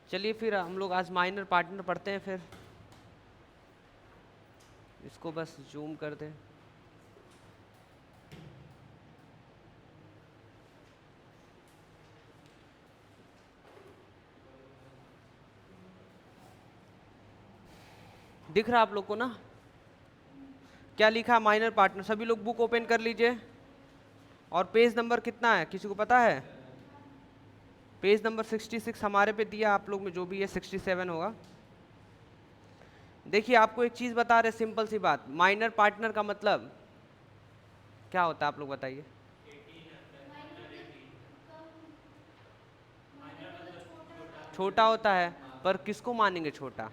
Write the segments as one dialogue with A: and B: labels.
A: चलिए फिर हम लोग आज माइनर पार्टनर पढ़ते हैं। फिर इसको बस जूम कर दें। दिख रहा आप लोग को ना क्या लिखा माइनर पार्टनर? सभी लोग बुक ओपन कर लीजिए। और पेज नंबर कितना है किसी को पता है? पेज नंबर 66 हमारे पे दिया, आप लोग में जो भी है 67 होगा। देखिए आपको एक चीज बता रहे, सिंपल सी बात, माइनर पार्टनर का मतलब क्या होता है आप लोग बताइए। छोटा होता है, पर किसको मानेंगे छोटा?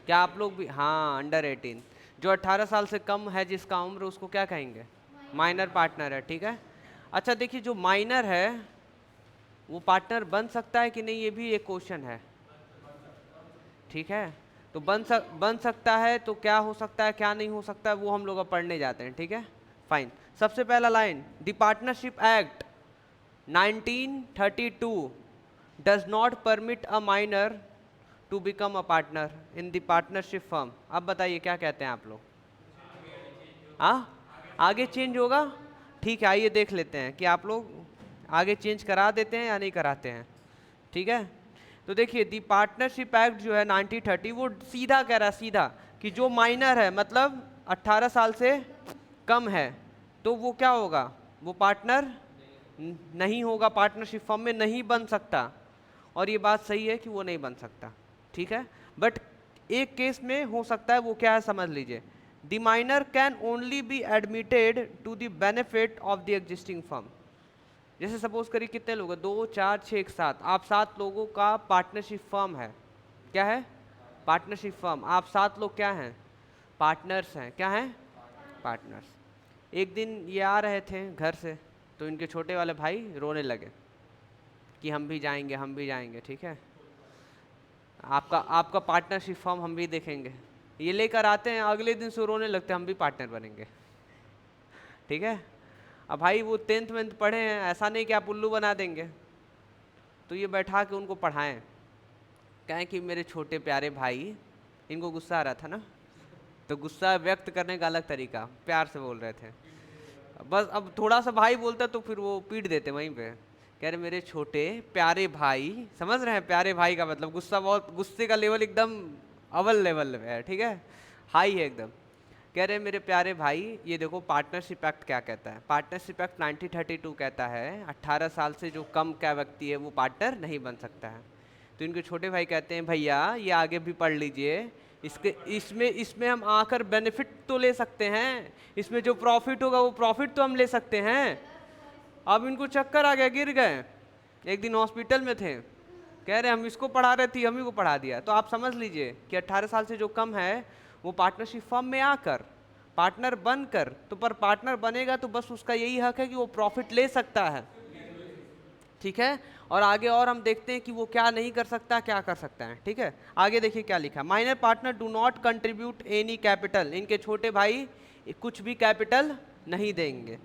A: क्या आप लोग भी? हाँ, अंडर 18। जो 18 साल से कम है जिसका उम्र, उसको क्या कहेंगे? माइनर पार्टनर है। ठीक है। अच्छा देखिए, जो माइनर है वो पार्टनर बन सकता है कि नहीं, ये भी एक क्वेश्चन है। ठीक है, तो बन सकता है, तो क्या हो सकता है क्या नहीं हो सकता है वो हम लोग अब पढ़ने जाते हैं। ठीक है, फाइन। सबसे पहला line, the partnership act 1932 does not permit a minor to become a partner in the partnership firm. अब बताइए क्या कहते हैं आप लोग? हाँ, आगे चेंज होगा। ठीक है, आइए देख लेते हैं कि आप लोग आगे चेंज करा देते हैं या नहीं कराते हैं। ठीक है, तो देखिए दी पार्टनरशिप एक्ट जो है 1930 वो सीधा कह रहा है, सीधा, कि जो माइनर है मतलब 18 साल से कम है, तो वो क्या होगा? वो पार्टनर नहीं होगा, पार्टनरशिप फर्म में नहीं बन सकता। और ये बात सही है कि वो नहीं बन सकता। ठीक है, बट एक केस में हो सकता है, वो क्या है समझ लीजिए। The minor can only be admitted to the benefit of the existing firm. जैसे सपोज करिए कितने लोग हैं, 2 4 6 1 7, आप 7 लोगों का पार्टनरशिप फर्म है। क्या है? Partnership firm. आप 7 लोग क्या हैं? पार्टनर्स हैं। क्या हैं? पार्टनर्स। एक दिन ये आ रहे थे घर से, तो इनके छोटे वाले भाई रोने लगे कि हम भी जाएंगे हम भी जाएंगे। ठीक है, आपका आपका पार्टनरशिप फर्म हम भी देखेंगे। ये लेकर आते हैं, अगले दिन से रोने लगते हैं हम भी पार्टनर बनेंगे। ठीक है, अब भाई वो 10th में पढ़े हैं, ऐसा नहीं कि आप उल्लू बना देंगे। तो ये बैठा के उनको पढ़ाएं, कहें कि मेरे छोटे प्यारे भाई, इनको गुस्सा आ रहा था ना, तो गुस्सा व्यक्त करने का अलग तरीका, प्यार से बोल रहे थे। बस अब थोड़ा सा भाई बोलता तो फिर वो पीट देते वहीं पे। कह रहे मेरे छोटे प्यारे भाई, समझ रहे हैं प्यारे भाई का मतलब? गुस्सा, बहुत गुस्से का लेवल एकदम अव्वल लेवल पे है। ठीक है, हाई है एकदम। कह रहे मेरे प्यारे भाई, ये देखो पार्टनरशिप एक्ट क्या कहता है। पार्टनरशिप एक्ट 1932 कहता है 18 साल से जो कम का व्यक्ति है वो पार्टनर नहीं बन सकता है। तो इनके छोटे भाई कहते हैं भैया ये आगे भी पढ़ लीजिए, इसके इसमें इसमें हम आकर बेनिफिट तो ले सकते हैं, इसमें जो प्रॉफिट होगा वो प्रॉफिट तो हम ले सकते हैं। अब इनको चक्कर आ गया, गिर गए। एक दिन हॉस्पिटल में थे, कह रहे हम इसको पढ़ा रहे थे, हम ही को पढ़ा दिया। तो आप समझ लीजिए कि 18 साल से जो कम है वो पार्टनरशिप फर्म में आकर पार्टनर बनकर, तो पर पार्टनर बनेगा तो बस उसका यही हक है कि वो प्रॉफिट ले सकता है। ठीक है, और आगे और हम देखते हैं कि वो क्या नहीं कर सकता क्या कर सकता है। ठीक है, आगे देखिए क्या लिखा, minor partner do not contribute any capital. इनके छोटे भाई कुछ भी कैपिटल नहीं देंगे।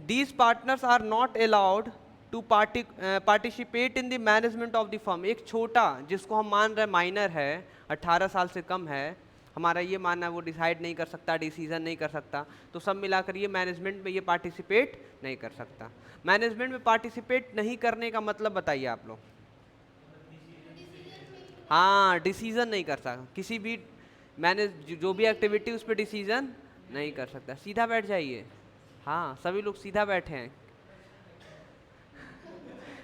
A: These partners are not allowed to participate in the management of the firm. एक छोटा जिसको हम मान रहे हैं माइनर है, 18 साल से कम है, हमारा ये मानना है वो डिसाइड नहीं कर सकता, डिसीजन नहीं कर सकता, तो सब मिलाकर ये मैनेजमेंट में ये पार्टिसिपेट नहीं कर सकता। मैनेजमेंट में पार्टिसिपेट नहीं करने का मतलब बताइए आप लोग? हाँ, डिसीजन नहीं कर सकता, किसी भी मैनेज जो भी एक्टिविटी उस पर डिसीजन नहीं कर सकता। सीधा बैठ जाइए। हाँ, सभी लोग सीधा बैठे हैं,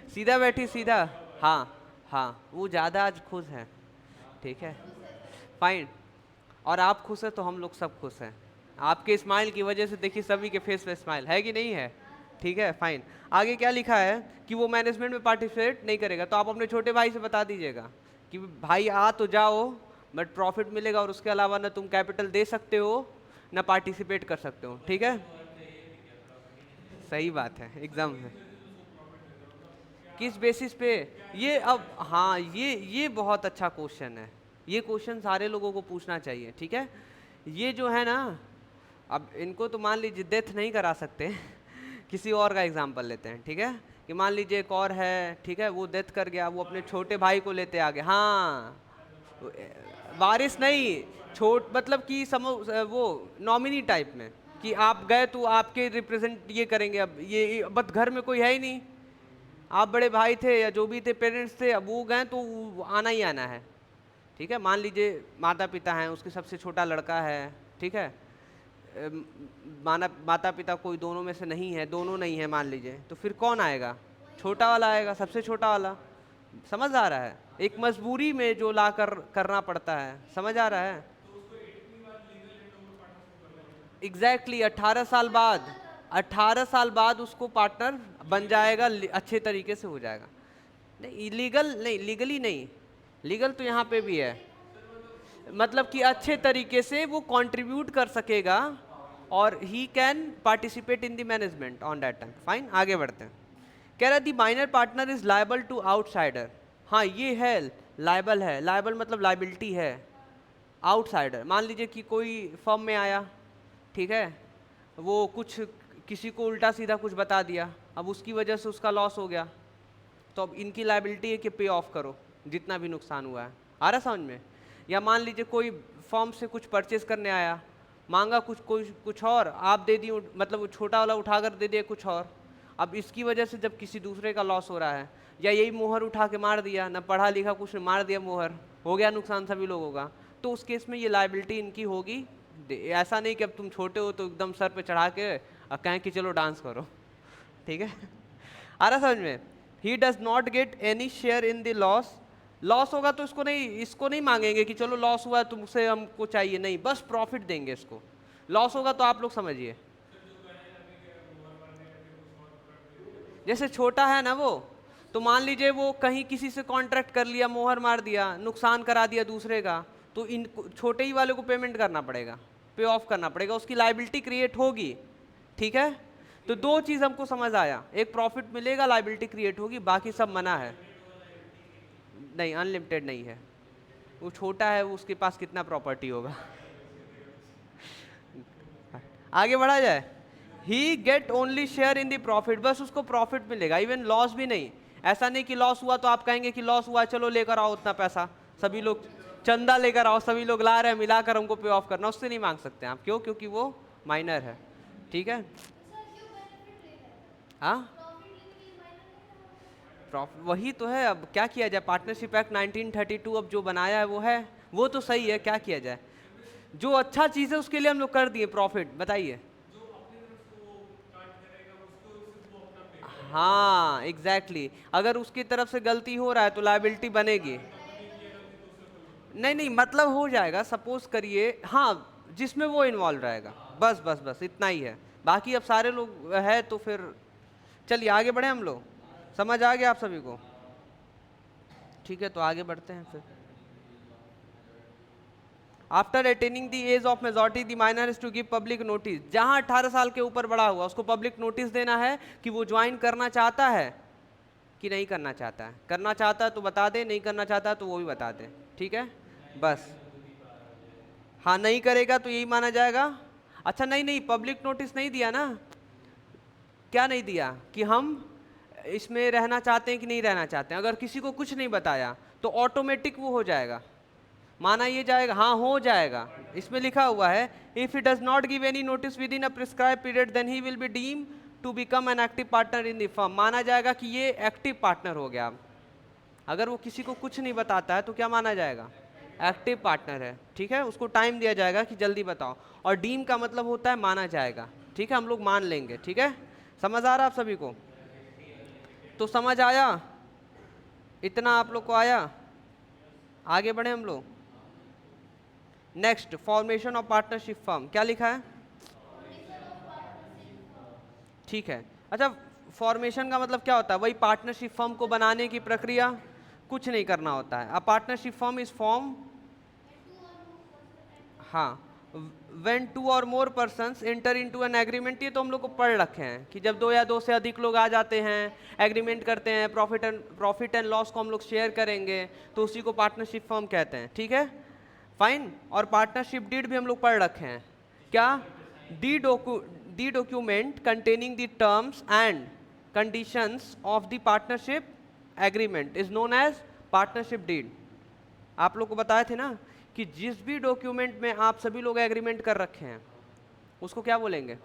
A: सीधा बैठिए सीधा। हाँ हाँ, वो ज़्यादा आज खुश हैं। ठीक है, फाइन। और आप खुश हैं तो हम लोग सब खुश हैं। आपके स्माइल की वजह से देखिए सभी के फेस पे स्माइल है कि नहीं है। ठीक है, फाइन। आगे क्या लिखा है कि वो मैनेजमेंट में पार्टिसिपेट नहीं करेगा। तो आप अपने छोटे भाई से बता दीजिएगा कि भाई आ तो जाओ, बट प्रॉफिट मिलेगा, और उसके अलावा ना तुम कैपिटल दे सकते हो ना पार्टिसिपेट कर सकते हो। ठीक है, सही बात है एकदम से। किस बेसिस पे? ये अब हाँ, ये बहुत अच्छा क्वेश्चन है। ये क्वेश्चन सारे लोगों को पूछना चाहिए। ठीक है, ये जो है ना, अब इनको तो मान लीजिए डेथ नहीं करा सकते किसी और का एग्जाम्पल लेते हैं। ठीक है, कि मान लीजिए एक और है, ठीक है, वो डेथ कर गया, वो अपने छोटे भाई को लेते आ गए, हाँ वारिस नहीं, छोट मतलब कि वो नॉमिनी टाइप में, कि आप गए तो आपके रिप्रेजेंट ये करेंगे, अब ये बट घर में कोई है ही नहीं, आप बड़े भाई थे या जो भी थे, पेरेंट्स थे, अब वो गए तो आना ही आना है, ठीक है। मान लीजिए माता पिता हैं, उसके सबसे छोटा लड़का है, ठीक है, माना माता पिता कोई दोनों में से नहीं है, दोनों नहीं है मान लीजिए, तो फिर कौन आएगा? छोटा वाला आएगा, सबसे छोटा वाला। समझ आ रहा है? एक मजबूरी में जो ला कर करना पड़ता है, समझ आ रहा है? एग्जैक्टली 18 साल बाद, 18 साल बाद उसको पार्टनर बन जाएगा, अच्छे तरीके से हो जाएगा। नहीं इलीगल नहीं, लीगली नहीं, लीगल तो यहाँ पे भी है, मतलब कि अच्छे तरीके से वो कंट्रीब्यूट कर सकेगा और he can participate in the management on that time. Fine, आगे बढ़ते हैं। कह रहा the minor partner is liable to outsider. हाँ ये है, लायबल है, लायबल मतलब लाइबिलिटी है। आउटसाइडर, मान लीजिए कि कोई फर्म में आया, ठीक है, वो कुछ किसी को उल्टा सीधा कुछ बता दिया, अब उसकी वजह से उसका लॉस हो गया, तो अब इनकी लाइबिलिटी है कि पे ऑफ करो जितना भी नुकसान हुआ है। आ रहा समझ में? या मान लीजिए कोई फॉर्म से कुछ परचेज करने आया, मांगा कुछ और, आप दे दी, मतलब वो छोटा वाला उठाकर दे दिया कुछ और, अब इसकी वजह से जब किसी दूसरे का लॉस हो रहा है, या यही मोहर उठा के मार दिया, ना पढ़ा लिखा कुछ ने मार दिया मोहर, हो गया नुकसान सभी लोगों का, तो उस केस में ये लाइबिलिटी इनकी होगी। ऐसा नहीं कि अब तुम छोटे हो तो एकदम सर पे चढ़ा के कहें कि चलो डांस करो, ठीक है। आ रहा समझ में? ही does not get any share in the loss. Loss होगा तो इसको नहीं मांगेंगे कि चलो लॉस हुआ है तुमसे हमको चाहिए, नहीं, बस प्रॉफिट देंगे इसको। लॉस होगा तो आप लोग समझिए, जैसे छोटा है ना वो, तो मान लीजिए वो कहीं किसी से कॉन्ट्रैक्ट कर लिया, मोहर मार दिया, नुकसान करा दिया दूसरे का, तो इन छोटे ही वाले को पेमेंट करना पड़ेगा, पे ऑफ करना पड़ेगा, उसकी लाइबिलिटी क्रिएट होगी, ठीक है। तो दो चीज हमको समझ आया, एक प्रॉफिट मिलेगा, लाइबिलिटी क्रिएट होगी, बाकी सब मना है। नहीं अनलिमिटेड नहीं है, वो छोटा है, वो उसके पास कितना प्रॉपर्टी होगा। आगे बढ़ा जाए। He get only share in the profit, बस उसको प्रॉफिट मिलेगा, इवन लॉस भी नहीं। ऐसा नहीं कि लॉस हुआ तो आप कहेंगे कि लॉस हुआ चलो लेकर आओ उतना पैसा, सभी लोग चंदा लेकर आओ, सभी लोग ला रहे हैं, मिलाकर हमको पे ऑफ करना, उससे नहीं मांग सकते आप। क्यों? क्योंकि वो माइनर है, ठीक है। हाँ वही तो है, अब क्या किया जाए, पार्टनरशिप एक्ट 1932 अब जो बनाया है वो है, वो तो सही है, क्या किया जाए, जो अच्छा चीज़ है उसके लिए हम लोग कर दिए प्रॉफिट, बताइए। हाँ एग्जैक्टली अगर उसकी तरफ से गलती हो रहा है तो लाइबिलिटी बनेगी। नहीं नहीं मतलब हो जाएगा, सपोज करिए, हाँ जिसमें वो इन्वॉल्व रहेगा, बस बस बस इतना ही है, बाकी अब सारे लोग है तो फिर चलिए आगे बढ़े हम लोग। समझ आ गया आप सभी को? ठीक है, तो आगे बढ़ते हैं फिर। After attaining the age of majority the minor is to give public notice. जहां 18 साल के ऊपर बड़ा हुआ उसको पब्लिक नोटिस देना है कि वो ज्वाइन करना चाहता है कि नहीं करना चाहता है। करना चाहता है तो बता दे, नहीं करना चाहता है तो वो भी बता दे, ठीक है बस। हाँ नहीं करेगा तो यही माना जाएगा। अच्छा नहीं नहीं पब्लिक नोटिस नहीं दिया ना, क्या नहीं दिया कि हम इसमें रहना चाहते हैं कि नहीं रहना चाहते हैं। अगर किसी को कुछ नहीं बताया तो ऑटोमेटिक वो हो जाएगा, माना ये जाएगा, हाँ हो जाएगा। इसमें लिखा हुआ है if he does not give any notice within a prescribe period then he will be deem to become an active partner in the firm. माना जाएगा कि ये एक्टिव पार्टनर हो गया। अगर वो किसी को कुछ नहीं बताता है तो क्या माना जाएगा? एक्टिव पार्टनर है, ठीक है। उसको टाइम दिया जाएगा कि जल्दी बताओ, और डीम का मतलब होता है माना जाएगा, ठीक है, हम लोग मान लेंगे, ठीक है। समझ आ रहा है आप सभी को? तो समझ आया, इतना आप लोग को आया? आगे बढ़े हम लोग। Next, formation of partnership firm, क्या लिखा है? ठीक है। अच्छा फॉर्मेशन का मतलब क्या होता है? वही पार्टनरशिप फर्म को बनाने की प्रक्रिया, कुछ नहीं करना होता है। A partnership firm is form, हाँ, when two or more persons enter into an agreement, ये तो हम लोग को पढ़ रखे हैं कि जब दो या दो से अधिक लोग आ जाते हैं, एग्रीमेंट करते हैं, प्रॉफिट एंड लॉस को हम लोग शेयर करेंगे, तो उसी को पार्टनरशिप फर्म कहते हैं, ठीक है फाइन। और पार्टनरशिप डीड भी हम लोग पढ़ रखे हैं, क्या? The document containing the terms and conditions of the partnership agreement is known as partnership deed. आप लोग को बताए थे ना कि जिस भी डॉक्यूमेंट में आप सभी लोग एग्रीमेंट कर रखे हैं उसको क्या बोलेंगे।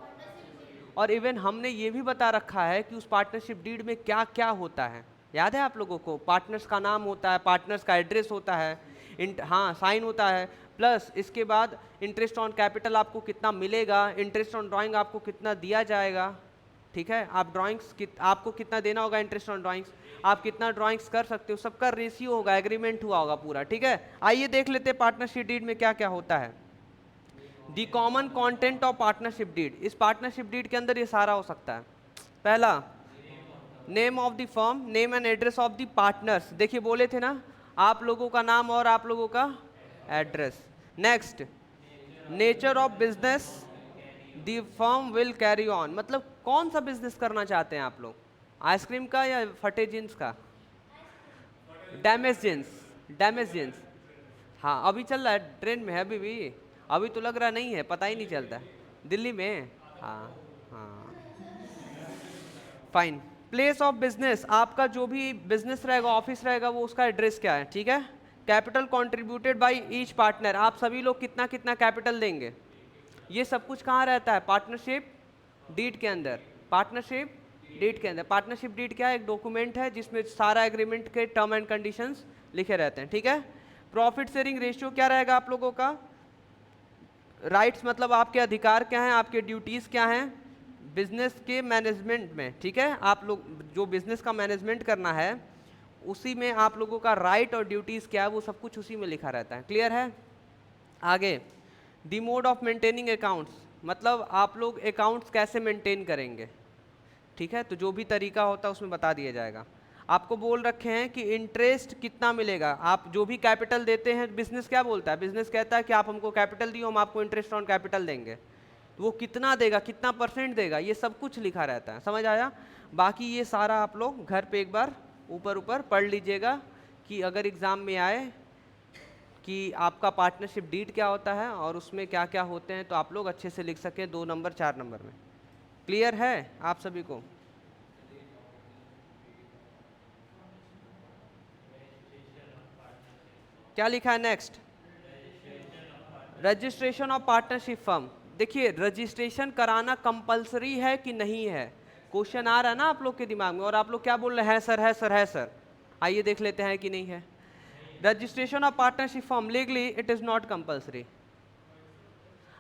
A: और इवन हमने ये भी बता रखा है कि उस पार्टनरशिप डीड में क्या क्या होता है। याद है आप लोगों को, पार्टनर्स का नाम होता है, पार्टनर्स का एड्रेस होता है, हाँ साइन होता है, प्लस इसके बाद इंटरेस्ट ऑन कैपिटल आपको कितना मिलेगा, इंटरेस्ट ऑन ड्राइंग आपको कितना दिया जाएगा, ठीक है, आप ड्राइंग्स आपको कितना देना होगा, इंटरेस्ट ऑन ड्राइंग्स आप कितना ड्राइंग्स कर सकते हो, सबका रेशियो होगा, एग्रीमेंट हुआ होगा पूरा। ठीक है, आइए देख लेते हैं पार्टनरशिप डीड में क्या क्या होता है। The common content of partnership deed, इस पार्टनरशिप डीड के अंदर ये सारा हो सकता है। पहला, name of the firm, name and address of the partners, देखिए बोले थे ना आप लोगों का नाम और आप लोगों का address. Next, nature of business the firm will carry on, मतलब कौन सा बिजनेस करना चाहते हैं आप लोग, आइसक्रीम का या फटे जींस का, डैमेज जींस, डैमेज जींस, हाँ अभी चल रहा है, ट्रेंड में है अभी भी, अभी तो लग रहा नहीं है, पता ही नहीं चलता दिल्ली में। हाँ हाँ फाइन। प्लेस ऑफ बिजनेस, आपका जो भी बिजनेस रहेगा, ऑफिस रहेगा, वो उसका एड्रेस क्या है। ठीक है, capital contributed by each partner, आप सभी लोग कितना कितना कैपिटल देंगे, ये सब कुछ कहाँ रहता है, पार्टनरशिप डीड के अंदर। पार्टनरशिप डीड के अंदर, पार्टनरशिप डीड क्या है, एक डॉक्यूमेंट है जिसमें सारा एग्रीमेंट के टर्म एंड कंडीशंस लिखे रहते हैं। ठीक है, प्रॉफिट शेयरिंग रेशियो क्या रहेगा आप लोगों का, राइट्स मतलब आपके अधिकार क्या हैं, आपके ड्यूटीज़ क्या हैं बिजनेस के मैनेजमेंट में। ठीक है, आप लोग जो बिजनेस का मैनेजमेंट करना है उसी में आप लोगों का राइट और ड्यूटीज़ क्या है वो सब कुछ उसी में लिखा रहता है। क्लियर है। आगे, the mode of maintaining accounts, मतलब आप लोग अकाउंट्स कैसे मेंटेन करेंगे। ठीक है, तो जो भी तरीका होता है उसमें बता दिया जाएगा। आपको बोल रखे हैं कि इंटरेस्ट कितना मिलेगा, आप जो भी कैपिटल देते हैं, बिजनेस क्या बोलता है, बिजनेस कहता है कि आप हमको कैपिटल दियो, हम आपको इंटरेस्ट ऑन कैपिटल देंगे, तो वो कितना देगा, कितना परसेंट देगा, ये सब कुछ लिखा रहता है। समझ आया। बाकी ये सारा आप लोग घर पे एक बार ऊपर ऊपर पढ़ लीजिएगा कि अगर एग्ज़ाम में आए कि आपका पार्टनरशिप डीड क्या होता है और उसमें क्या क्या होते हैं, तो आप लोग अच्छे से लिख सकें 2 नंबर 4 नंबर में। क्लियर है आप सभी को। क्या लिखा है next, registration of partnership firm. देखिए रजिस्ट्रेशन कराना कंपलसरी है कि नहीं है, क्वेश्चन आ रहा है ना आप लोग के दिमाग में, और आप लोग क्या बोल रहे हैं, सर है सर है सर। आइए देख लेते हैं कि नहीं है। Registration of partnership firm legally it is not compulsory,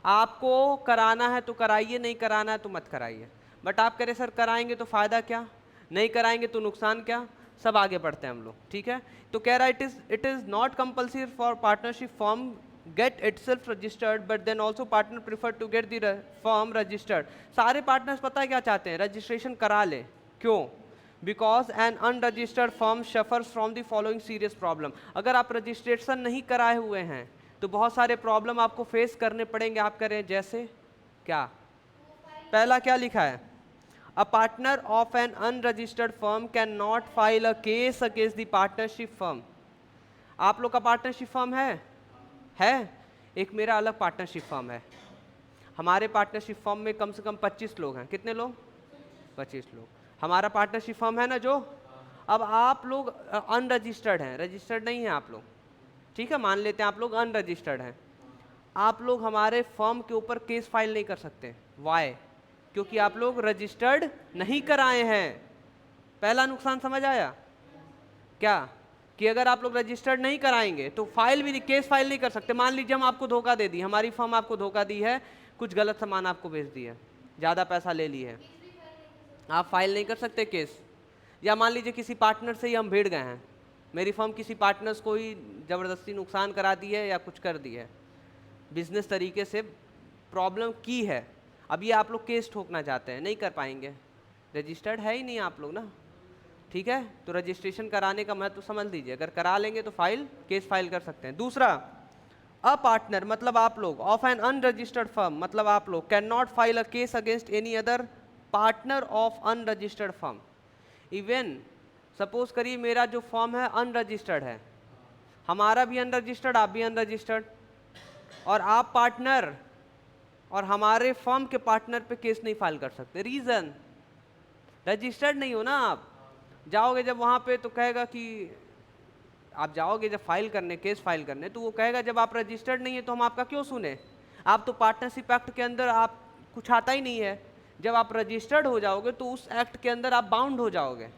A: आपको कराना है तो कराइए, नहीं कराना है तो मत कराइए। बट आप करें सर कराएंगे तो फ़ायदा क्या, नहीं कराएंगे तो नुकसान क्या, सब आगे बढ़ते हैं हम लोग। ठीक है, तो कह रहा है it is not compulsory for partnership firm get itself registered but then also partner prefer to get the firm registered. सारे पार्टनर्स पता है क्या चाहते हैं, रजिस्ट्रेशन करा ले। क्यों, because an unregistered firm suffers from the following serious problem, अगर आप रजिस्ट्रेशन नहीं कराए हुए हैं तो बहुत सारे प्रॉब्लम आपको फेस करने पड़ेंगे। आप करें जैसे क्या, पहला क्या लिखा है, a partner of N unregistered firm can not file a case against the partnership firm. आप लोग का पार्टनरशिप फर्म है, एक मेरा अलग पार्टनरशिप फर्म है, हमारे पार्टनरशिप फर्म में कम से कम 25 लोग हैं। कितने लोग, 25 लोग। हमारा पार्टनरशिप फर्म है ना जो, अब आप लोग अनरजिस्टर्ड हैं, रजिस्टर्ड नहीं है आप लोग। ठीक है, मान लेते हैं आप लोग अनरजिस्टर्ड हैं, आप लोग हमारे फर्म के ऊपर केस फाइल नहीं कर सकते। वाई, क्योंकि आप लोग रजिस्टर्ड नहीं कराए हैं। पहला नुकसान समझ आया क्या, कि अगर आप लोग रजिस्टर्ड नहीं कराएंगे तो फाइल भी केस फाइल नहीं कर सकते। मान लीजिए हम आपको धोखा दे दी, हमारी फर्म आपको धोखा दी है, कुछ गलत सामान आपको बेच दी है, ज़्यादा पैसा ले ली है, आप फाइल नहीं कर सकते केस। या मान लीजिए किसी पार्टनर से ही हम भिड़ गए हैं, मेरी फर्म किसी पार्टनर्स को ही ज़बरदस्ती नुकसान करा दी है या कुछ कर दी है, बिजनेस तरीके से प्रॉब्लम की है, अब ये आप लोग केस ठोकना चाहते हैं, नहीं कर पाएंगे, रजिस्टर्ड है ही नहीं आप लोग ना। ठीक है, तो रजिस्ट्रेशन कराने का महत्व समझ लीजिए, अगर करा लेंगे तो फाइल केस फाइल कर सकते हैं। दूसरा, अ पार्टनर मतलब आप लोग, ऑफ एन अनरजिस्टर्ड फर्म मतलब आप लोग, can not file a case against any other partner of unregistered firm. Even suppose करिए मेरा जो फर्म है अनरजिस्टर्ड है, हमारा भी अनरजिस्टर्ड, आप भी अनरजिस्टर्ड, और आप पार्टनर और हमारे फर्म के पार्टनर पे केस नहीं फाइल कर सकते। रीज़न, रजिस्टर्ड नहीं हो ना आप। जाओगे जब वहाँ पे तो कहेगा कि आप जाओगे जब फाइल करने, केस फाइल करने, तो वो कहेगा जब आप रजिस्टर्ड नहीं है तो हम आपका क्यों सुने, आप तो पार्टनरशिप एक्ट के अंदर आप कुछ आता ही नहीं है। जब आप रजिस्टर्ड हो जाओगे तो उस एक्ट के अंदर आप बाउंड हो जाओगे।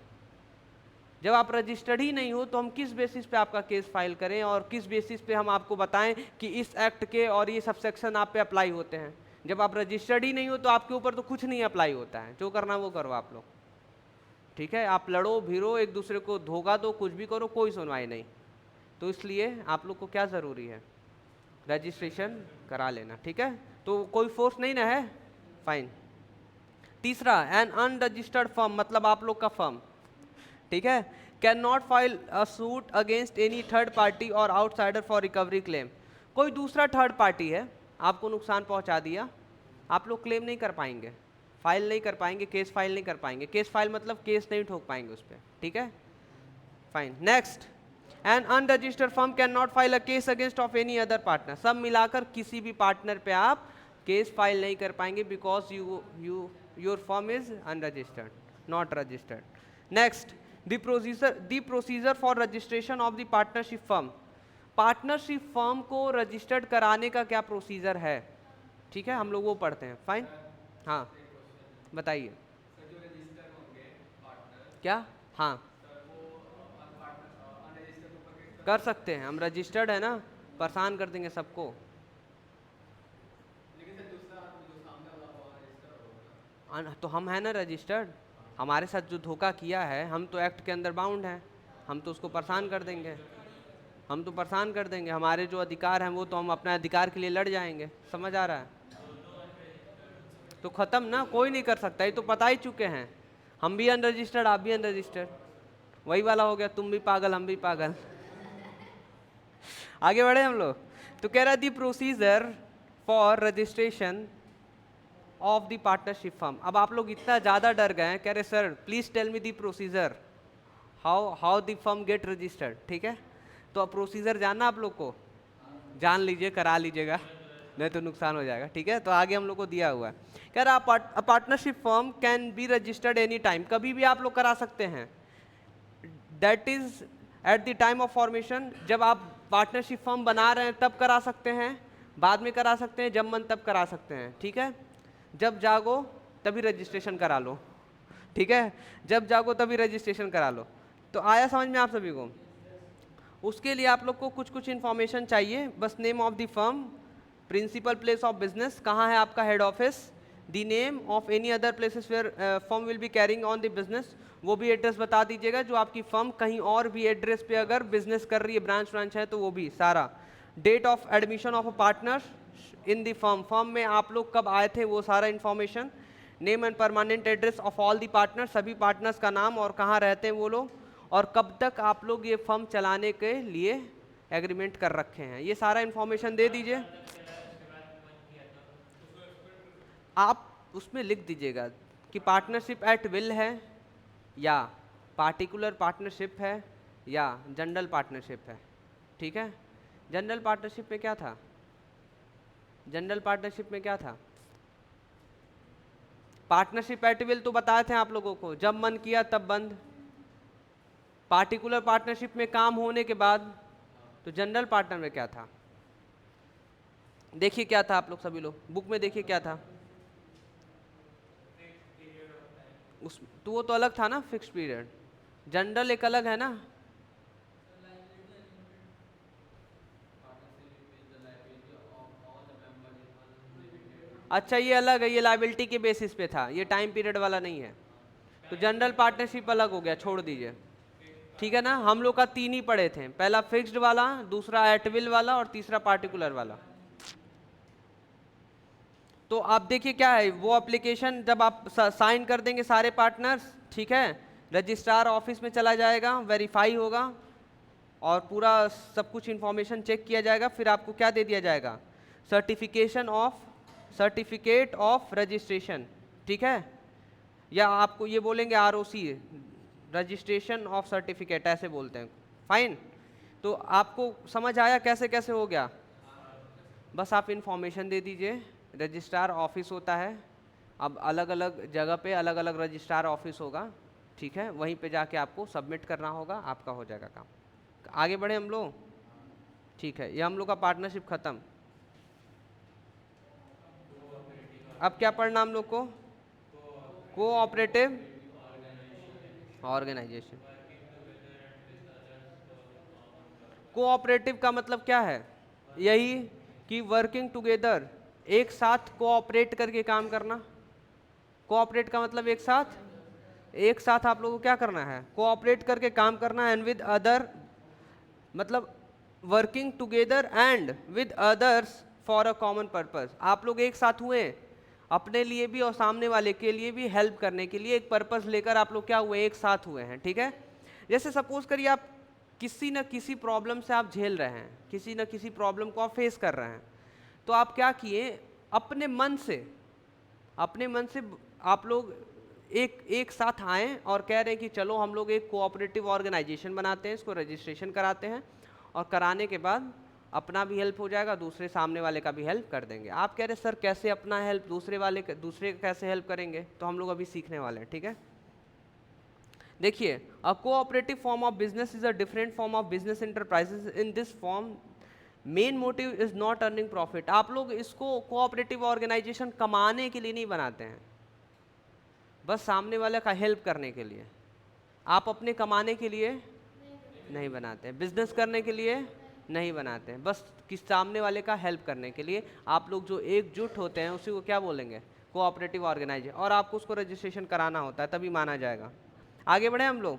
A: जब आप रजिस्टर्ड ही नहीं हो तो हम किस बेसिस पे आपका केस फाइल करें और किस बेसिस पे हम आपको बताएं कि इस एक्ट के और ये सब सेक्शन आप पे अप्लाई होते हैं। जब आप रजिस्टर्ड ही नहीं हो तो आपके ऊपर तो कुछ नहीं अप्लाई होता है, जो करना वो करो आप लोग, ठीक है। आप लड़ो भिड़ो, एक दूसरे को धोखा दो, कुछ भी करो, कोई सुनवाई नहीं। तो इसलिए आप लोग को क्या ज़रूरी है, रजिस्ट्रेशन करा लेना, ठीक है। तो कोई फोर्स नहीं ना है, फाइन। तीसरा, एन अनरजिस्टर्ड फर्म, मतलब आप लोग का फर्म, ठीक है, can not file a suit against any third party और आउटसाइडर फॉर रिकवरी क्लेम। कोई दूसरा थर्ड पार्टी है, आपको नुकसान पहुंचा दिया, आप लोग क्लेम नहीं कर पाएंगे, फाइल नहीं कर पाएंगे, केस फाइल नहीं कर पाएंगे। केस फाइल मतलब केस नहीं ठोक पाएंगे उस पर, ठीक है, fine. Next, N unregistered firm can not file a case against of any other partner. सब मिलाकर किसी भी पार्टनर पे आप केस फाइल नहीं कर पाएंगे, because your firm is unregistered, not registered. Next, the procedure for registration of the partnership firm. Partnership firm को रजिस्टर्ड कराने का क्या प्रोसीजर है, ठीक है, हम लोग वो पढ़ते हैं, फाइन। हाँ बताइए क्या। हाँ कर सकते हैं, हम रजिस्टर्ड है ना, परेशान कर देंगे सबको। तो हम है ना रजिस्टर्ड, हमारे साथ जो धोखा किया है हम तो एक्ट के अंदर बाउंड हैं, हम तो उसको परेशान कर देंगे, हम तो परेशान कर देंगे। हमारे जो अधिकार हैं वो तो हम अपने अधिकार के लिए लड़ जाएंगे, समझ आ रहा है। तो ख़त्म ना, कोई नहीं कर सकता, ये तो पता ही चुके हैं। हम भी अनरजिस्टर्ड, आप भी अनरजिस्टर्ड, वही वाला हो गया, तुम भी पागल हम भी पागल। आगे बढ़े हम लोग। तो कह रहा दी procedure for registration of the partnership firm. अब आप लोग इतना ज़्यादा डर गए हैं, कह रहे sir please tell me the procedure how the firm get registered, ठीक है। तो अब प्रोसीजर जानना आप लोग को, जान लीजिए, करा लीजिएगा, नहीं तो नुकसान हो जाएगा, ठीक है। तो आगे हम लोग को दिया हुआ है, कह रहा partnership firm can be registered any time, कभी भी आप लोग करा सकते हैं। That is at the time of formation, जब आप पार्टनरशिप फर्म बना रहे हैं तब करा सकते हैं, बाद में करा सकते हैं, जब मन तब करा सकते हैं, ठीक है। जब जागो तभी रजिस्ट्रेशन करा लो, ठीक है, जब जागो तभी रजिस्ट्रेशन करा लो। तो आया समझ में आप सभी को। उसके लिए आप लोग को कुछ कुछ इन्फॉर्मेशन चाहिए, बस name of the firm, principal place of business, कहाँ है आपका head office, the name of any other places where firm will be carrying on the business, वो भी एड्रेस बता दीजिएगा, जो आपकी फर्म कहीं और भी एड्रेस पे अगर बिजनेस कर रही है, ब्रांच है तो वो भी सारा। Date of admission of a partner in the firm, firm में आप लोग कब आए थे वो सारा information. Name and permanent address of all the partner, सभी पार्टनर्स का नाम और कहाँ रहते हैं वो लोग, और कब तक आप लोग ये फर्म चलाने के लिए एग्रीमेंट कर रखे हैं, ये सारा इन्फॉर्मेशन दे दीजिए। आप उसमें लिख दीजिएगा कि पार्टनरशिप एट विल है, या पार्टिकुलर पार्टनरशिप है, या जनरल पार्टनरशिप है, ठीक है। जनरल पार्टनरशिप में क्या था, जनरल पार्टनरशिप में क्या था, पार्टनरशिप एट विल तो बताए थे आप लोगों को, जब मन किया तब बंद। पार्टिकुलर पार्टनरशिप में काम होने के बाद। तो जनरल पार्टनर में क्या था, देखिए क्या था, आप लोग सभी लोग बुक में देखिए क्या था उस, तो वो तो अलग था ना, फिक्स पीरियड। जनरल एक अलग है ना, अच्छा ये अलग है, ये लाइबिलिटी के बेसिस पे था, ये टाइम पीरियड वाला नहीं है। तो जनरल पार्टनरशिप अलग हो गया, छोड़ दीजिए, ठीक है ना। हम लोग का तीन ही पढ़े थे, पहला फिक्स्ड वाला, दूसरा एटविल वाला और तीसरा पार्टिकुलर वाला। तो आप देखिए क्या है, वो एप्लीकेशन जब आप साइन कर देंगे सारे पार्टनर्स, ठीक है, रजिस्ट्रार ऑफिस में चला जाएगा, वेरीफाई होगा और पूरा सब कुछ इन्फॉर्मेशन चेक किया जाएगा, फिर आपको क्या दे दिया जाएगा, सर्टिफिकेट ऑफ रजिस्ट्रेशन, ठीक है, या आपको ये बोलेंगे आरओसी, रजिस्ट्रेशन ऑफ सर्टिफिकेट ऐसे बोलते हैं, फाइन। तो आपको समझ आया कैसे कैसे हो गया, बस आप इन्फॉर्मेशन दे दीजिए, रजिस्ट्रार ऑफिस होता है, अब अलग अलग जगह पे अलग अलग रजिस्ट्रार ऑफिस होगा, ठीक है, वहीं पे जाके आपको सबमिट करना होगा, आपका हो जाएगा काम। आगे बढ़े हम लोग, ठीक है, ये हम लोग का पार्टनरशिप खत्म। अब क्या पढ़ना हम लोग को? Cooperative organisation. कोऑपरेटिव का मतलब क्या है? यही कि वर्किंग टुगेदर, एक साथ कोऑपरेट करके काम करना। कोऑपरेट का मतलब एक साथ आप लोगों को क्या करना है? कोऑपरेट करके काम करना। एंड विद अदर मतलब working together and with others for a common purpose. आप लोग एक साथ हुए अपने लिए भी और सामने वाले के लिए भी हेल्प करने के लिए, एक पर्पस लेकर आप लोग क्या हुए? एक साथ हुए हैं, ठीक है। जैसे सपोज करिए आप किसी न किसी प्रॉब्लम से आप झेल रहे हैं, किसी न किसी प्रॉब्लम को आप फेस कर रहे हैं, तो आप क्या किए? अपने मन से आप लोग एक साथ आए और कह रहे हैं कि चलो हम लोग एक कोऑपरेटिव ऑर्गेनाइजेशन बनाते हैं, इसको रजिस्ट्रेशन कराते हैं, और कराने के बाद अपना भी हेल्प हो जाएगा, दूसरे सामने वाले का भी हेल्प कर देंगे। आप कह रहे सर कैसे अपना हेल्प दूसरे का कैसे हेल्प करेंगे? तो हम लोग अभी सीखने वाले हैं, ठीक है। देखिए, a cooperative form of business is a different form of business enterprises. In this form main motive is not earning profit. आप लोग इसको कोऑपरेटिव ऑर्गेनाइजेशन कमाने के लिए नहीं बनाते हैं, बस सामने वाले का हेल्प करने के लिए। आप अपने कमाने के लिए नहीं बनाते हैं, बिजनेस करने के लिए नहीं बनाते हैं, बस किस सामने वाले का हेल्प करने के लिए आप लोग जो एकजुट होते हैं उसी को क्या बोलेंगे? Cooperative organisation. और आपको उसको रजिस्ट्रेशन कराना होता है तभी माना जाएगा। आगे बढ़े हम लोग।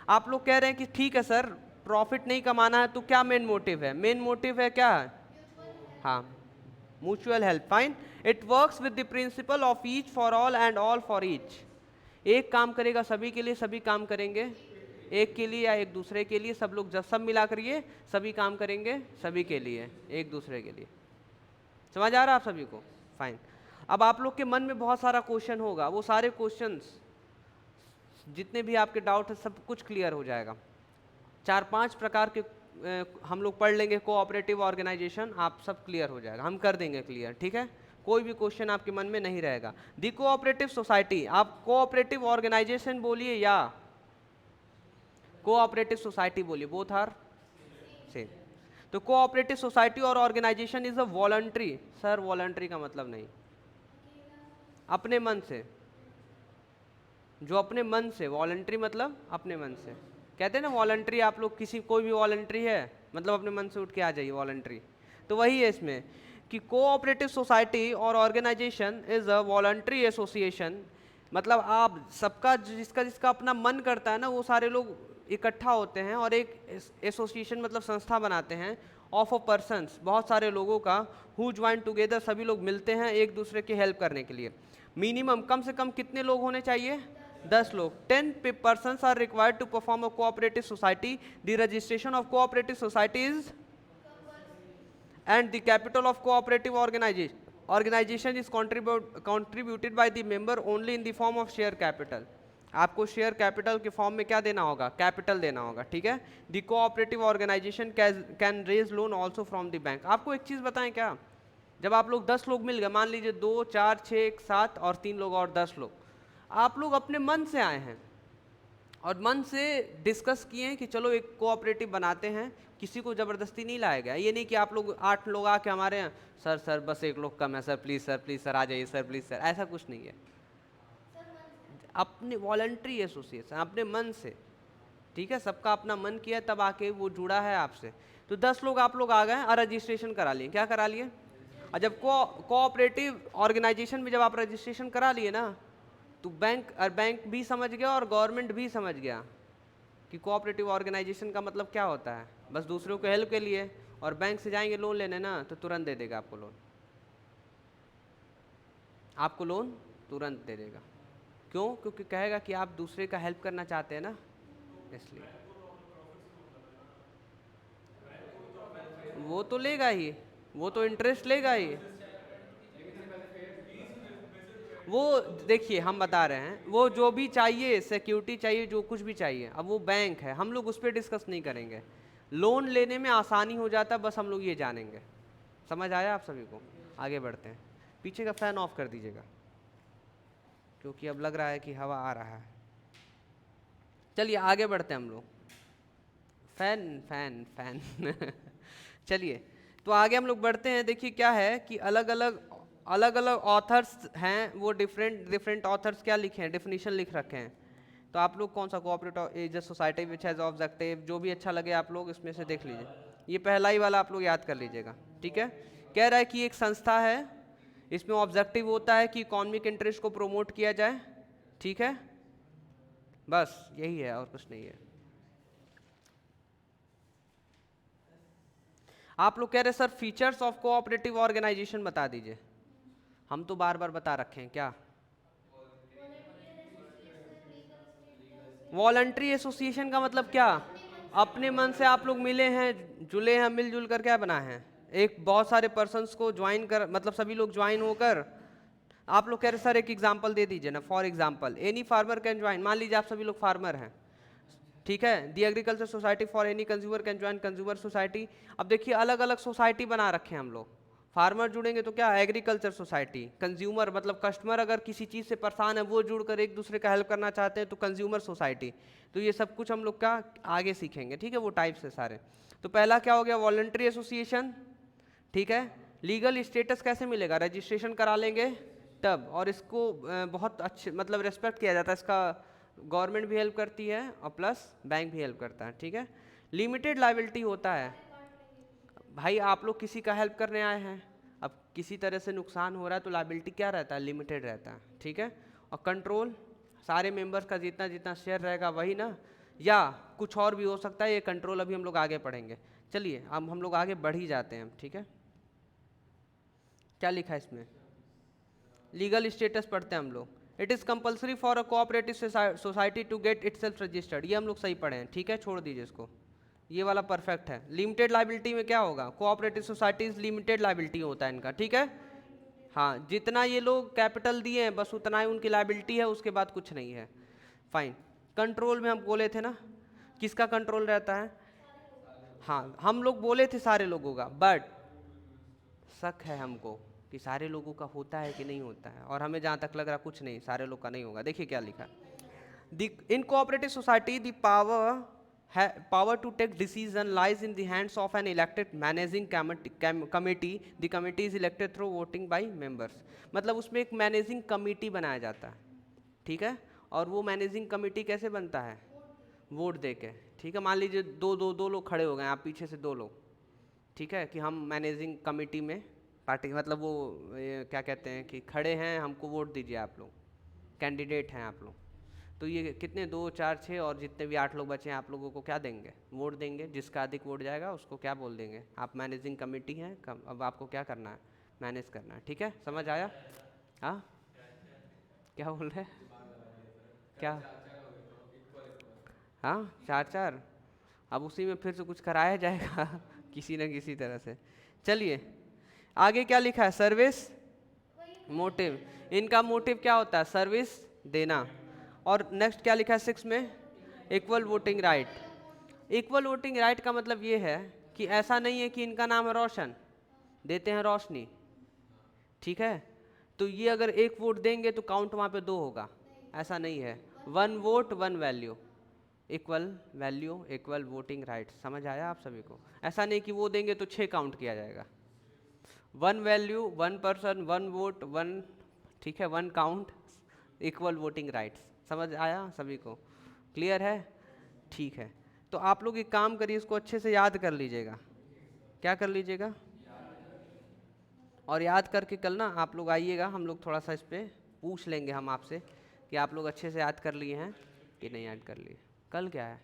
A: आप लोग कह रहे हैं कि ठीक है सर प्रॉफिट नहीं कमाना है, तो क्या मेन मोटिव है? मेन मोटिव है क्या? हाँ, mutual help. Fine. It works with the principle of each for all and all for each. एक काम करेगा सभी के लिए, सभी काम करेंगे एक के लिए या एक दूसरे के लिए। सब लोग जब सब मिला करिए, सभी काम करेंगे सभी के लिए, एक दूसरे के लिए। समझ आ रहा है आप सभी को? फाइन। अब आप लोग के मन में बहुत सारा क्वेश्चन होगा, वो सारे क्वेश्चंस जितने भी आपके डाउट है सब कुछ क्लियर हो जाएगा। 4-5 प्रकार के हम लोग पढ़ लेंगे कोऑपरेटिव ऑर्गेनाइजेशन, आप सब क्लियर हो जाएगा, हम कर देंगे क्लियर, ठीक है। कोई भी क्वेश्चन आपके मन में नहीं रहेगा। दी कोऑपरेटिव सोसाइटी, आप कोऑपरेटिव ऑर्गेनाइजेशन बोलिए या कोऑपरेटिव सोसाइटी बोलिए, बोथ आर सेम। तो कोऑपरेटिव सोसाइटी और organisation is a voluntary. Sir voluntary का मतलब नहीं, अपने मन से, जो अपने मन से, वॉलंटरी मतलब अपने मन से। कहते हैं ना वॉलंटरी, आप लोग किसी कोई भी वॉलंटरी है मतलब अपने मन से उठ के आ जाइए वॉलंटरी, तो वही है इसमें कि कोऑपरेटिव सोसाइटी और organisation is a voluntary association. मतलब आप सबका जिसका जिसका अपना मन करता है ना, वो सारे लोग इकट्ठा होते हैं और एक एसोसिएशन मतलब संस्था बनाते हैं ऑफ अ पर्सन्स, बहुत सारे लोगों का, हु ज्वाइन टुगेदर, सभी लोग मिलते हैं एक दूसरे की हेल्प करने के लिए। मिनिमम कम से कम कितने लोग होने चाहिए? 10 लोग। 10 persons are required to perform a cooperative society. The registration of cooperative society is, and the capital of cooperative organization is contributed by the member only in the form of share capital. आपको share capital के form में क्या देना होगा? Capital देना होगा, ठीक है। The cooperative organisation can raise loan also from the bank. आपको एक चीज़ बताएं क्या, जब आप लोग 10 लोग मिल गए, मान लीजिए 2, 4, 6, 7 और 3 लोग और 10 लोग, आप लोग अपने मन से आए हैं और मन से डिस्कस किए हैं कि चलो एक कोऑपरेटिव बनाते हैं, किसी को ज़बरदस्ती नहीं लाया गया। ये नहीं कि आप लोग 8 लोग आके हमारे यहाँ, सर सर बस एक लोग कम है सर, प्लीज़ सर आ जाइए सर, प्लीज़ सर, ऐसा कुछ नहीं है। अपने वॉलंटरी एसोसिएशन, अपने मन से, ठीक है, सबका अपना मन किया तब आके वो जुड़ा है आपसे। तो 10 लोग आप लोग आ गए और रजिस्ट्रेशन करा लिए। क्या करा लिए? और जब कोऑपरेटिव ऑर्गेनाइजेशन में जब आप रजिस्ट्रेशन करा लिए ना, तो बैंक भी समझ गया और गवर्नमेंट भी समझ गया कि कोऑपरेटिव ऑर्गेनाइजेशन का मतलब क्या होता है, बस दूसरों को हेल्प के लिए। और बैंक से जाएंगे लोन लेने ना, तो तुरंत दे देगा आपको लोन, आपको लोन तुरंत दे देगा। क्यों? क्योंकि कहेगा कि आप दूसरे का हेल्प करना चाहते हैं ना, इसलिए। वो तो लेगा ही, वो तो इंटरेस्ट लेगा ही। वो देखिए हम बता रहे हैं, वो जो भी चाहिए, सिक्योरिटी चाहिए, जो कुछ भी चाहिए, अब वो बैंक है, हम लोग उस पर डिस्कस नहीं करेंगे। लोन लेने में आसानी हो जाता है, बस हम लोग ये जानेंगे। समझ आया आप सभी को? आगे बढ़ते हैं। पीछे का फैन ऑफ कर दीजिएगा। क्योंकि अब लग रहा है कि हवा आ रहा है। चलिए आगे बढ़ते हैं हम लोग। फैन फैन फैन चलिए तो आगे हम लोग बढ़ते हैं। देखिए क्या है कि अलग अलग ऑथर्स हैं, वो डिफरेंट ऑथर्स क्या लिखे हैं, डेफिनेशन लिख रखे हैं। तो आप लोग कौन सा, cooperative as a society which has objective, जो भी अच्छा लगे आप लोग इसमें से देख लीजिए। ये पहला ही वाला आप लोग याद कर लीजिएगा, ठीक है। कह रहा है कि एक संस्था है, इसमें ऑब्जेक्टिव होता है कि इकोनॉमिक इंटरेस्ट को प्रमोट किया जाए, ठीक है, बस यही है और कुछ नहीं है। आप लोग कह रहे sir features of cooperative organisation बता दीजिए। हम तो बार बार बता रखे हैं क्या। वॉलंटरी एसोसिएशन का मतलब क्या, अपने मन से आप लोग मिले हैं, जुले हैं, मिलजुल कर क्या बना है, एक बहुत सारे पर्सन्स को ज्वाइन कर, मतलब सभी लोग ज्वाइन होकर। आप लोग कह रहे सर एक एग्जांपल दे दीजिए ना। For example any farmer can join, मान लीजिए आप सभी लोग फार्मर हैं, ठीक है। The agriculture society for any consumer can join consumer society. अब देखिए अलग अलग सोसाइटी बना रखे हैं हम लोग। फार्मर जुड़ेंगे तो क्या, एग्रीकल्चर सोसाइटी। कंज्यूमर मतलब कस्टमर अगर किसी चीज़ से परेशान है, वो जुड़कर एक दूसरे का हेल्प करना चाहते हैं, तो कंज्यूमर सोसाइटी। तो ये सब कुछ हम लोग का आगे सीखेंगे, ठीक है, वो टाइप्स है सारे। तो पहला क्या हो गया, वॉलंटरी एसोसिएशन, ठीक है। लीगल स्टेटस कैसे मिलेगा, रजिस्ट्रेशन करा लेंगे तब, और इसको बहुत अच्छे मतलब रेस्पेक्ट किया जाता है इसका। गवर्नमेंट भी हेल्प करती है और प्लस बैंक भी हेल्प करता है, ठीक है। लिमिटेड लाइबिलिटी होता है, भाई आप लोग किसी का हेल्प करने आए हैं, अब किसी तरह से नुकसान हो रहा है तो लाइबिलिटी क्या रहता है, लिमिटेड रहता है, ठीक है। और कंट्रोल, सारे मेंबर्स का जितना जितना शेयर रहेगा वही ना, या कुछ और भी हो सकता है, ये कंट्रोल अभी हम लोग आगे पढ़ेंगे। चलिए अब हम लोग आगे बढ़ ही जाते हैं, ठीक है। क्या लिखा है इसमें, लीगल स्टेटस पढ़ते हैं हम लोग। It is compulsory for a cooperative society to get itself registered, ये हम लोग सही पढ़े हैं, ठीक है, छोड़ दीजिए इसको, ये वाला परफेक्ट है। लिमिटेड लाइबिलिटी में क्या होगा, कोऑपरेटिव सोसाइटीज लिमिटेड लाइबिलिटी होता है इनका, ठीक है। हाँ, जितना ये लोग कैपिटल दिए हैं बस उतना ही उनकी लाइबिलिटी है, उसके बाद कुछ नहीं है, फाइन। कंट्रोल में हम बोले थे ना, किसका कंट्रोल रहता है, हाँ हम लोग बोले थे सारे लोगों का, बट शक है हमको कि सारे लोगों का होता है कि नहीं होता है, और हमें जहाँ तक लग रहा कुछ नहीं, सारे लोग का नहीं होगा। देखिए क्या लिखा है, in cooperative society the power to take decision lies in the hands of an elected managing committee. The committee is elected through voting by members, मतलब उसमें एक मैनेजिंग कमेटी बनाया जाता है, ठीक है। और वो मैनेजिंग कमेटी कैसे बनता है, वोट दे के, ठीक है। मान लीजिए दो लोग खड़े हो गए, आप पीछे से दो लोग, ठीक है, कि हम मैनेजिंग कमेटी में पार्टी मतलब वो क्या कहते हैं कि खड़े हैं, हमको वोट दीजिए, आप लोग कैंडिडेट हैं आप लोग। तो ये कितने, 2 4 6 और जितने भी 8 लोग बचे हैं, आप लोगों को क्या देंगे, वोट देंगे। जिसका अधिक वोट जाएगा उसको क्या बोल देंगे, आप मैनेजिंग कमेटी हैं, अब आपको क्या करना है, मैनेज करना है, ठीक है। समझ आया, हाँ क्या बोल रहे हैं, क्या, हाँ 4 4, अब उसी में फिर से कुछ कराया जाएगा किसी न किसी तरह से। चलिए आगे क्या लिखा है, सर्विस मोटिव, इनका मोटिव क्या होता है, सर्विस देना। और नेक्स्ट क्या लिखा है 6 में, equal voting right. Equal voting right का मतलब ये है कि ऐसा नहीं है कि इनका नाम है रोशन, देते हैं रोशनी, ठीक है। तो ये अगर एक वोट देंगे तो काउंट वहाँ पे 2 होगा, ऐसा नहीं है, 1 vote 1 value, equal value equal voting right. समझ आया आप सभी को, ऐसा नहीं कि वो देंगे तो 6 काउंट किया जाएगा, 1 वैल्यू 1 पर्सन 1 वोट 1, ठीक है, 1 काउंट, इक्वल वोटिंग राइट्स। समझ आया सभी को, क्लियर है, ठीक है। तो आप लोग एक काम करिए, इसको अच्छे से याद कर लीजिएगा, क्या कर लीजिएगा, और याद करके कल ना आप लोग आइएगा, हम लोग थोड़ा सा इस पर पूछ लेंगे हम आपसे कि आप लोग अच्छे से याद कर लिए हैं कि नहीं याद कर लिए। कल क्या है,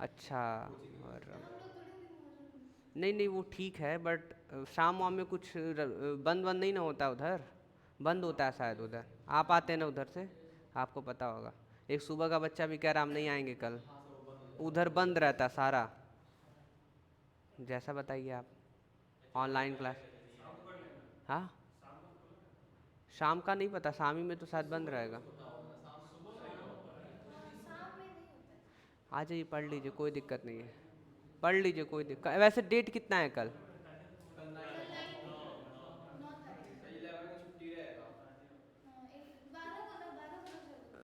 A: अच्छा, और नहीं नहीं वो ठीक है, बट शाम वाम में कुछ बंद बंद नहीं ना होता उधर, बंद होता है शायद उधर, आप आते हैं ना उधर से, आपको पता होगा। एक सुबह का बच्चा भी कह रहा हम नहीं आएंगे कल, उधर बंद रहता है सारा। जैसा बताइए आप, ऑनलाइन क्लास, हाँ शाम का नहीं पता, शामी में तो शायद बंद रहेगा। आ जाइए पढ़ लीजिए, कोई दिक्कत नहीं है, पढ़ लीजिए, कोई दिक्कत। वैसे डेट कितना है कल,